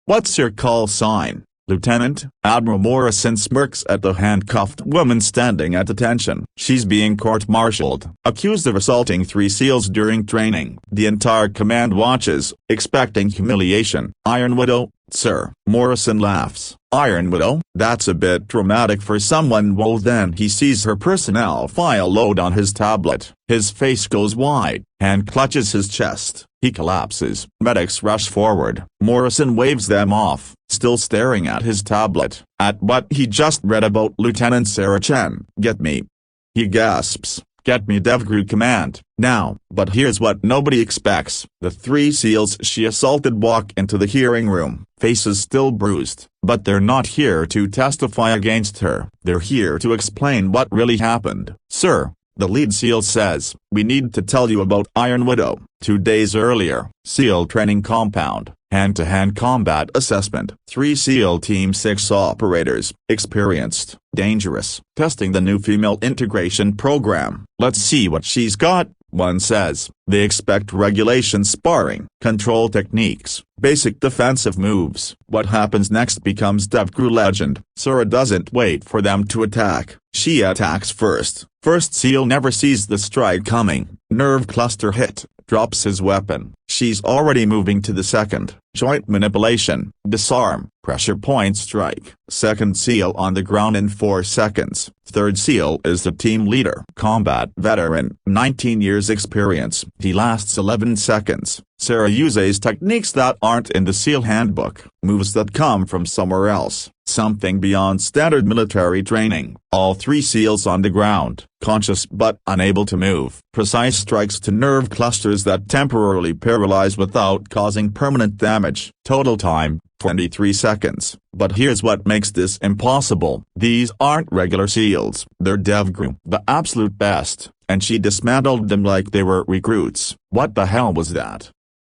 What's your call sign, Lieutenant? Admiral Morrison smirks at the handcuffed woman standing at attention. She's being court-martialed, accused of assaulting 3 SEALs during training. The entire command watches, expecting humiliation. Iron Widow, sir. Morrison laughs. Iron Widow? That's a bit dramatic for someone. Well, then he sees her personnel file load on his tablet. His face goes wide, hand clutches his chest. He collapses. Medics rush forward. Morrison waves them off, still staring at his tablet, at what he just read about Lieutenant Sarah Chen. Get me. He gasps. Get me DevGru command, now. But here's what nobody expects. The 3 SEALs she assaulted walk into the hearing room, faces still bruised, but they're not here to testify against her. They're here to explain what really happened. Sir, the lead SEAL says, we need to tell you about Iron Widow. 2 days earlier, SEAL training compound, hand-to-hand combat assessment. 3 SEAL Team 6 operators, experienced, dangerous, testing the new female integration program. Let's see what she's got, one says. They expect regulation sparring, control techniques, basic defensive moves. What happens next becomes DevGru legend. Sarah doesn't wait for them to attack. She attacks first. First SEAL never sees the strike coming. Nerve cluster hit, drops his weapon. She's already moving to the second. Joint manipulation, disarm, pressure point strike. Second SEAL on the ground in 4 seconds. Third SEAL is the team leader. Combat veteran, 19 years experience. He lasts 11 seconds. Sarah uses techniques that aren't in the SEAL handbook, moves that come from somewhere else, something beyond standard military training. All 3 SEALs on the ground, conscious but unable to move. Precise strikes to nerve clusters that temporarily paralyze without causing permanent damage. Total time, 23 seconds. But here's what makes this impossible. These aren't regular SEALs. They're DevGru, the absolute best, and she dismantled them like they were recruits. What the hell was that?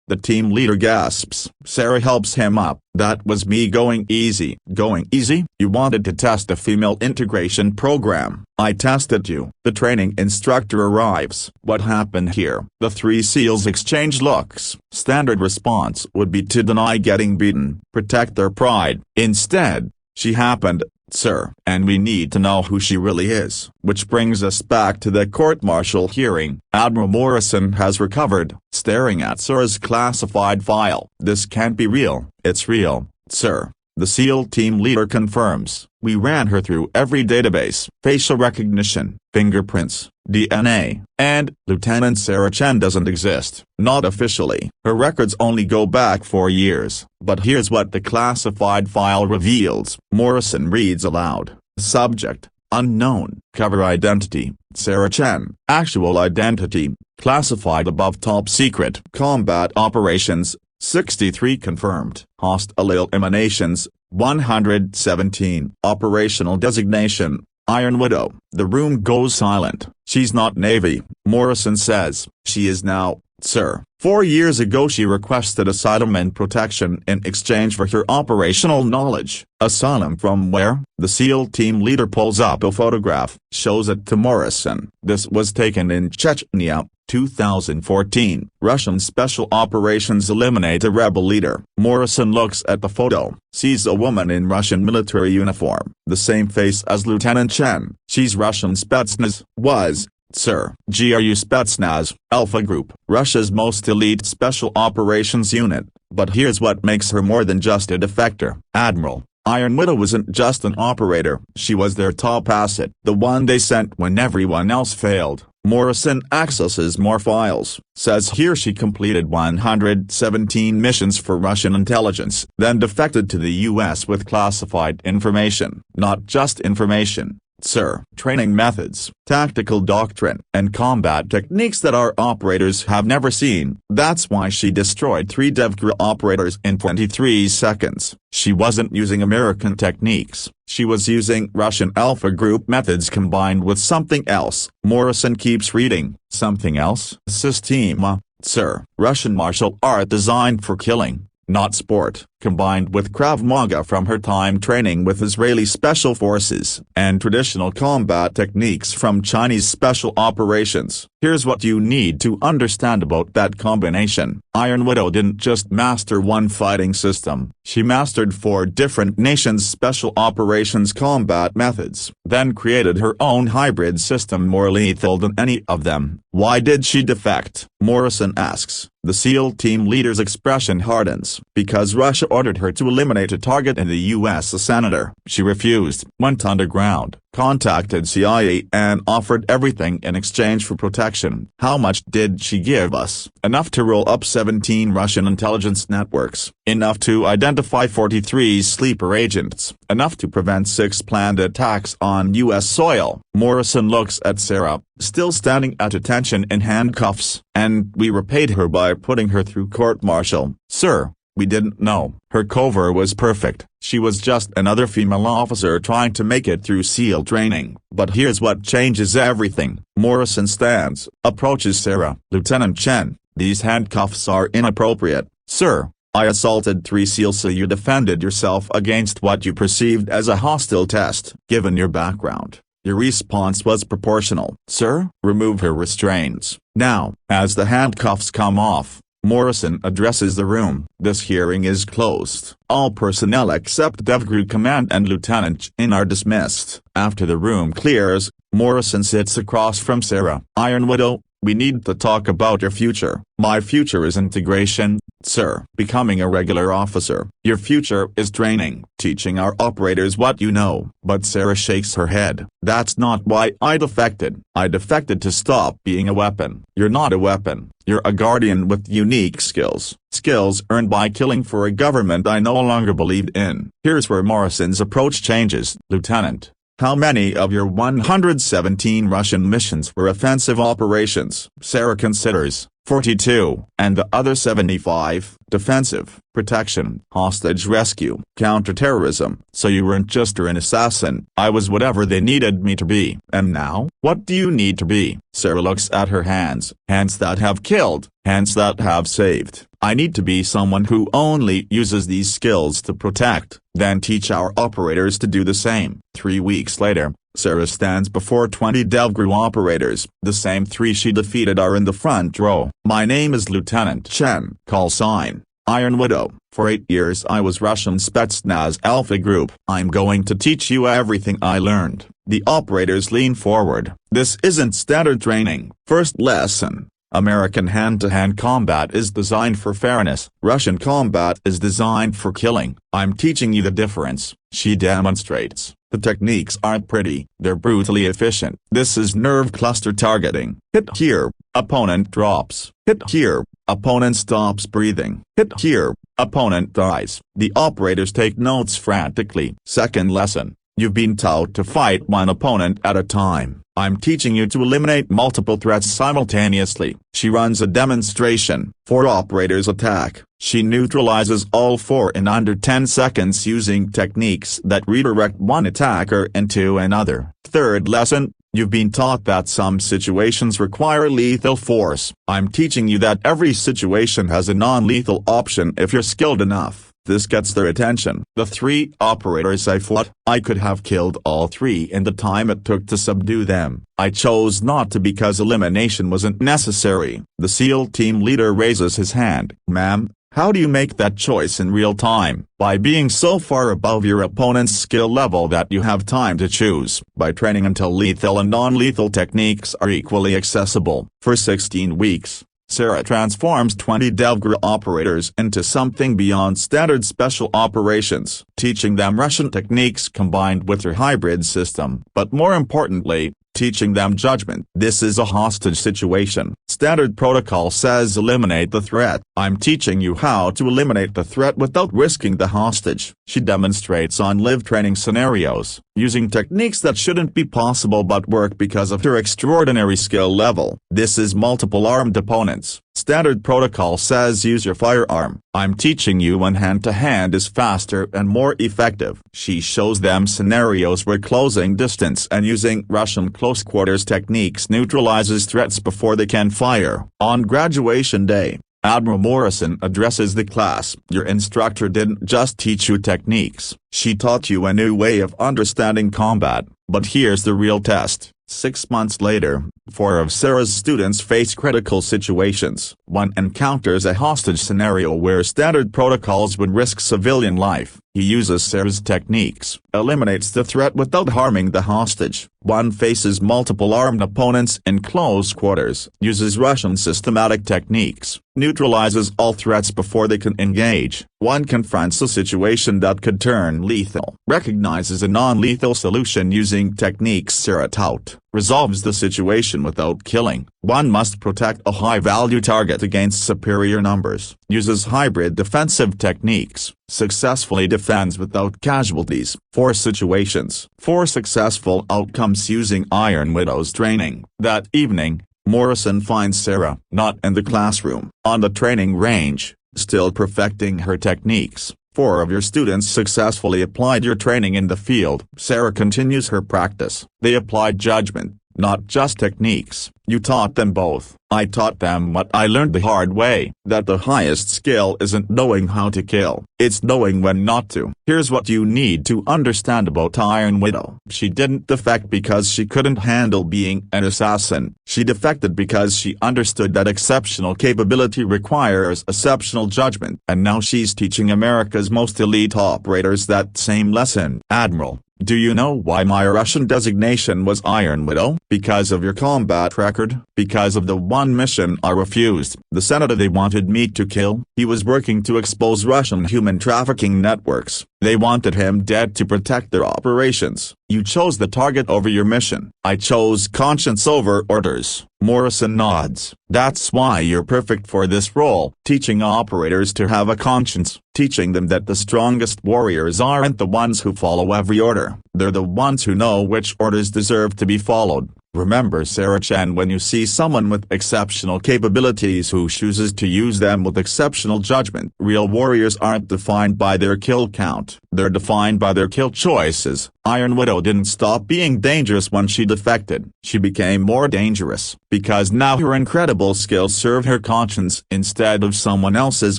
The team leader gasps. Sarah helps him up. That was me going easy. Going easy? You wanted to test the female integration program. I tested you. The training instructor arrives. What happened here? The 3 SEALs exchange looks. Standard response would be to deny getting beaten, protect their pride. Instead, she happened, sir, and we need to know who she really is. Which brings us back to the court-martial hearing. Admiral Morrison has recovered, staring at Sarah's classified file. This can't be real. It's real, sir. The SEAL team leader confirms. We ran her through every database, facial recognition, fingerprints, DNA, and Lieutenant Sarah Chen doesn't exist. Not officially. Her records only go back 4 years. But here's what the classified file reveals. Morrison reads aloud. Subject, unknown. Cover identity, Sarah Chen. Actual identity, classified above top secret. Combat operations, 63 confirmed. Hostile eliminations, 117. Operational designation, Iron Widow. The room goes silent. She's not Navy, Morrison says. She is now, sir. 4 years ago she requested asylum and protection in exchange for her operational knowledge. Asylum from where? The SEAL team leader pulls up a photograph, shows it to Morrison. This was taken in Chechnya, 2014. Russian special operations eliminate a rebel leader. Morrison looks at the photo, sees a woman in Russian military uniform, the same face as Lieutenant Chen. She's Russian Spetsnaz, was, sir. GRU Spetsnaz Alpha Group, Russia's most elite special operations unit. But here's what makes her more than just a defector. Admiral, Iron Widow wasn't just an operator. She was their top asset, the one they sent when everyone else failed. Morrison accesses more files, says here she completed 117 missions for Russian intelligence, then defected to the US with classified information. Not just information, sir. Training methods, tactical doctrine, and combat techniques that our operators have never seen. That's why she destroyed 3 DevGru operators in 23 seconds. She wasn't using American techniques. She was using Russian Alpha Group methods combined with something else. Morrison keeps reading. Something else? Systema, sir. Russian martial art designed for killing, not sport. combined with Krav Maga from her time training with Israeli Special Forces, and traditional combat techniques from Chinese Special Operations. Here's what you need to understand about that combination. Iron Widow didn't just master one fighting system, she mastered 4 different nations' special operations combat methods, then created her own hybrid system more lethal than any of them. Why did she defect? Morrison asks. The SEAL team leader's expression hardens. Because Russia ordered her to eliminate a target in the U.S. a senator. She refused, went underground, contacted CIA and offered everything in exchange for protection. How much did she give us? Enough to roll up 17 Russian intelligence networks. Enough to identify 43 sleeper agents. Enough to prevent 6 planned attacks on U.S. soil. Morrison looks at Sarah, still standing at attention in handcuffs. And we repaid her by putting her through court-martial. Sir, we didn't know. Her cover was perfect. She was just another female officer trying to make it through SEAL training. But here's what changes everything. Morrison stands, approaches Sarah. Lieutenant Chen, these handcuffs are inappropriate. Sir, I assaulted 3 SEALs so you defended yourself against what you perceived as a hostile test. Given your background, your response was proportional. Sir, remove her restraints. Now, as the handcuffs come off, Morrison addresses the room. This hearing is closed. All personnel except DevGroup Command and Lieutenant Chen are dismissed. After the room clears, Morrison sits across from Sarah. Iron Widow, we need to talk about your future. My future is integration, sir. Becoming a regular officer. Your future is training. Teaching our operators what you know. But Sarah shakes her head. That's not why I defected. I defected to stop being a weapon. You're not a weapon. You're a guardian with unique skills. Skills earned by killing for a government I no longer believed in. Here's where Morrison's approach changes. Lieutenant, how many of your 117 Russian missions were offensive operations? Sarah considers. 42. And the other 75, defensive, protection, hostage rescue, counterterrorism. So you weren't just an assassin. I was whatever they needed me to be. And now, what do you need to be? Sarah looks at her hands. Hands that have killed, hands that have saved. I need to be someone who only uses these skills to protect, then teach our operators to do the same. 3 weeks later, Sarah stands before 20 DevGroup operators. The same 3 she defeated are in the front row. My name is Lieutenant Chen. Call sign, Iron Widow. For 8 years I was Russian Spetsnaz Alpha Group. I'm going to teach you everything I learned. The operators lean forward. This isn't standard training. First lesson. American hand-to-hand combat is designed for fairness. Russian combat is designed for killing. I'm teaching you the difference. She demonstrates. The techniques aren't pretty, they're brutally efficient. This is nerve cluster targeting. Hit here, opponent drops. Hit here, opponent stops breathing. Hit here, opponent dies. The operators take notes frantically. Second lesson. You've been taught to fight one opponent at a time. I'm teaching you to eliminate multiple threats simultaneously. She runs a demonstration. 4 operators attack. She neutralizes all 4 in under 10 seconds using techniques that redirect one attacker into another. Third lesson. You've been taught that some situations require lethal force. I'm teaching you that every situation has a non-lethal option if you're skilled enough. This gets their attention. The 3 operators I fought, I could have killed all 3 in the time it took to subdue them. I chose not to because elimination wasn't necessary. The SEAL team leader raises his hand. Ma'am, how do you make that choice in real time? By being so far above your opponent's skill level that you have time to choose. By training until lethal and non-lethal techniques are equally accessible. For 16 weeks. Sarah transforms 20 DevGroup operators into something beyond standard special operations, teaching them Russian techniques combined with her hybrid system. But more importantly, teaching them judgment. This is a hostage situation. Standard protocol says eliminate the threat. I'm teaching you how to eliminate the threat without risking the hostage. She demonstrates on live training scenarios, using techniques that shouldn't be possible but work because of her extraordinary skill level. This is multiple armed opponents. Standard protocol says use your firearm. I'm teaching you when hand-to-hand is faster and more effective. She shows them scenarios where closing distance and using Russian close-quarters techniques neutralizes threats before they can fire. On graduation day, Admiral Morrison addresses the class. Your instructor didn't just teach you techniques, she taught you a new way of understanding combat. But here's the real test. 6 months later, 4 of Sarah's students face critical situations. One encounters a hostage scenario where standard protocols would risk civilian life. He uses Sarah's techniques, eliminates the threat without harming the hostage. One faces multiple armed opponents in close quarters, uses Russian systematic techniques, neutralizes all threats before they can engage. One confronts a situation that could turn lethal, recognizes a non-lethal solution using techniques Sarah taught, resolves the situation without killing. One must protect a high-value target against superior numbers, uses hybrid defensive techniques, successfully defends without casualties. 4 situations, 4 successful outcomes using Iron Widow's training. That evening, Morrison finds Sarah, not in the classroom, on the training range, still perfecting her techniques. 4 of your students successfully applied your training in the field. Sarah continues her practice. They applied judgment, not just techniques. You taught them both. I taught them what I learned the hard way, that the highest skill isn't knowing how to kill, it's knowing when not to. Here's what you need to understand about Iron Widow. She didn't defect because she couldn't handle being an assassin. She defected because she understood that exceptional capability requires exceptional judgment. And now she's teaching America's most elite operators that same lesson. Admiral, do you know why my Russian designation was Iron Widow? Because of your combat record, because of the one mission I refused. The senator they wanted me to kill, he was working to expose Russian human trafficking networks. They wanted him dead to protect their operations. You chose the target over your mission. I chose conscience over orders. Morrison nods. That's why you're perfect for this role. Teaching operators to have a conscience. Teaching them that the strongest warriors aren't the ones who follow every order. They're the ones who know which orders deserve to be followed. Remember Sarah Chen when you see someone with exceptional capabilities who chooses to use them with exceptional judgment. Real warriors aren't defined by their kill count. They're defined by their kill choices. Iron Widow didn't stop being dangerous when she defected. She became more dangerous, because now her incredible skills serve her conscience instead of someone else's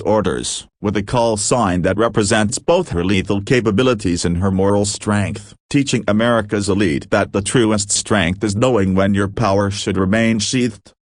orders, with a call sign that represents both her lethal capabilities and her moral strength. Teaching America's elite that the truest strength is knowing when your power should remain sheathed.